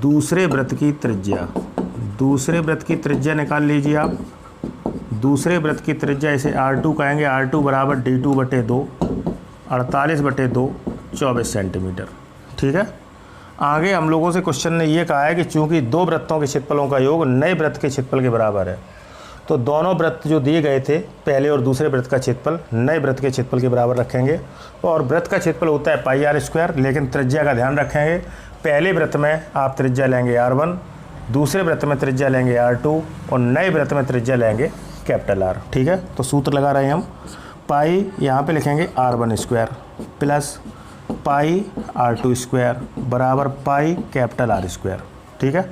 A: दूसरे वृत्त की त्रिज्या निकाल लीजिए आप। दूसरे वृत्त की त्रिज्या इसे r2 कहेंगे, r2 बराबर d2/2, 48/2, 24 सेंटीमीटर। ठीक है, आगे हम लोगों से क्वेश्चन ने ये कहा है कि चूंकि दो वृत्तों के क्षेत्रफलों का योग नए वृत्त के क्षेत्रफल के बराबर है, तो दोनों वृत्त जो दिए गए थे पहले और दूसरे वृत्त का क्षेत्रफल नए वृत्त के क्षेत्रफल के बराबर रखेंगे। और वृत्त का क्षेत्रफल होता है पाई आर स्क्वायर, लेकिन त्रिज्या का ध्यान रखेंगे। पहले वृत्त में आप त्रिज्या लेंगे r1, दूसरे वृत्त में त्रिज्या लेंगे r2, और नए वृत्त में त्रिज्या लेंगे कैपिटल R। ठीक है, तो सूत्र लगा रहे हैं हम। पाई यहाँ पे लिखेंगे r1 square plus pi r2 square बराबर पाई कैपिटल R स्क्वायर। ठीक है,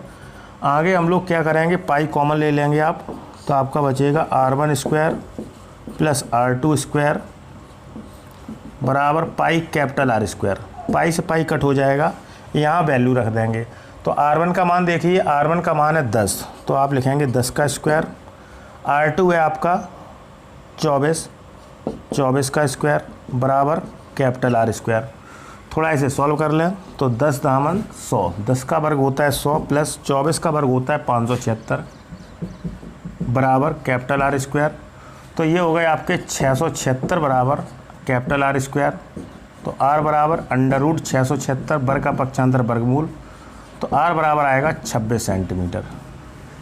A: आगे हम लोग क्या करेंगे, पाई कॉमन ले लेंगे आप, तो आपका बचेगा r1 square plus r2 square बराबर पाई कैपिटल R स्क्वायर। पाई से पाई कट हो जाएगा, यहाँ वैल्यू रख देंगे। तो r1 का मान देखिए, r1 का मान है 10, तो आप लिखेंगे 10 का स्क्वायर। r2 है आपका 24 का स्क्वायर बराबर कैपिटल R स्क्वायर। थोड़ा इसे सॉल्व कर लें तो 10 दामन 100, 10 का वर्ग होता है 100 प्लस 24 का वर्ग होता है 576 बराबर कैपिटल R स्क्वायर। तो ये हो गए आपके 676 बराबर कैपिटल R स्क्वायर। तो R बराबर अंडर रूट 676 वर्ग का पक्षांतर वर्गमूल, तो R बराबर आएगा 26 सेंटीमीटर।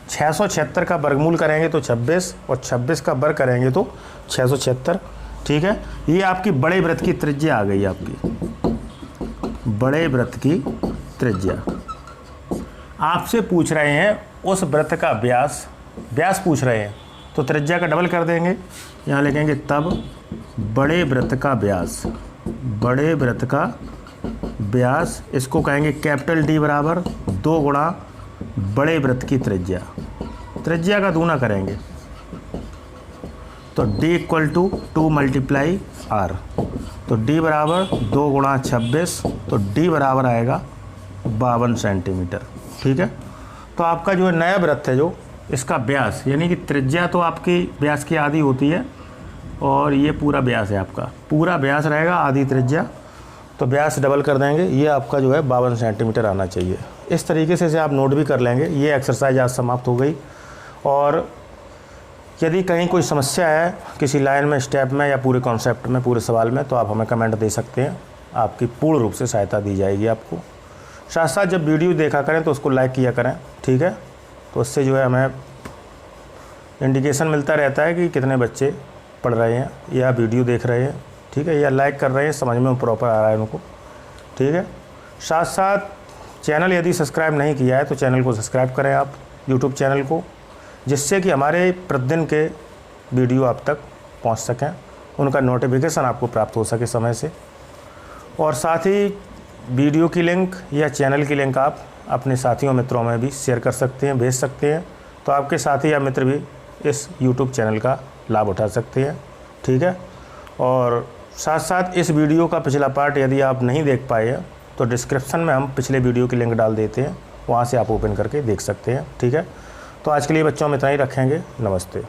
A: 676 का वर्गमूल करेंगे तो 26, और 26 का वर्ग करेंगे तो 676। ठीक है, ये आपकी बड़े वृत्त की त्रिज्या आ गई। आपकी बड़े वृत्त की त्रिज्या आपसे पूछ रहे हैं उस वृत्त का व्यास पूछ रहे हैं, तो त्रिज्या का डबल कर देंगे। यहाँ लिखेंगे तब बड़े वृत्त का व्यास इसको कहेंगे कैपिटल D बराबर 2 गुणा बड़े वृत्त की त्रिज्या। त्रिज्या का दूना करेंगे तो d equal to 2 multiply r, तो d बराबर 2 गुणा 26, तो d बराबर आएगा 52 सेंटीमीटर। ठीक है, तो आपका जो है नया वृत्त है जो इसका व्यास, यानी कि त्रिज्या तो आपकी व्यास की आधी होती है और ये पूरा व्यास है, आपका पूरा व्यास रहेगा आधी त्रिज्या, तो व्यास डबल कर देंगे, ये आपका जो है 52 सेंटीमीटर आना चाहिए। इस तरीके से इसे आप नोट भी कर लेंगे। ये एक्सरसाइज आज समाप्त हो गई। और यदि कहीं कोई समस्या है किसी लाइन में, स्टेप में या पूरे कॉन्सेप्ट में, पूरे सवाल में, तो आप हमें कमेंट दे सकते हैं, आपकी पूर्ण रूप से सहायता दी जाएगी आपको। साथ साथ जब वीडियो देखा करें तो उसको लाइक किया करें। ठीक है, तो उससे जो है हमें इंडिकेशन मिलता रहता है कि कितने बच्चे पढ़ रहे हैं या वीडियो देख रहे हैं। ठीक है, या लाइक कर रहे हैं, समझ में प्रॉपर आ रहा है उनको। ठीक है, साथ साथ चैनल यदि सब्सक्राइब नहीं किया है तो चैनल को सब्सक्राइब करें आप, यूट्यूब चैनल को, जिससे कि हमारे प्रतिदिन के वीडियो आप तक पहुंच सकें, उनका नोटिफिकेशन आपको प्राप्त हो सके समय से। और साथ ही वीडियो की लिंक या चैनल की लिंक आप अपने साथियों मित्रों में भी शेयर कर सकते हैं, भेज सकते हैं, तो आपके साथी या मित्र भी इस यूट्यूब चैनल का लाभ उठा सकते हैं। ठीक है, और साथ साथ इस वीडियो का पिछला पार्ट यदि आप नहीं देख पाए हैं तो डिस्क्रिप्शन में हम पिछले वीडियो की लिंक डाल देते हैं, वहाँ से आप ओपन करके देख सकते हैं। ठीक है, तो आज के लिए बच्चों में इतना ही रखेंगे। नमस्ते।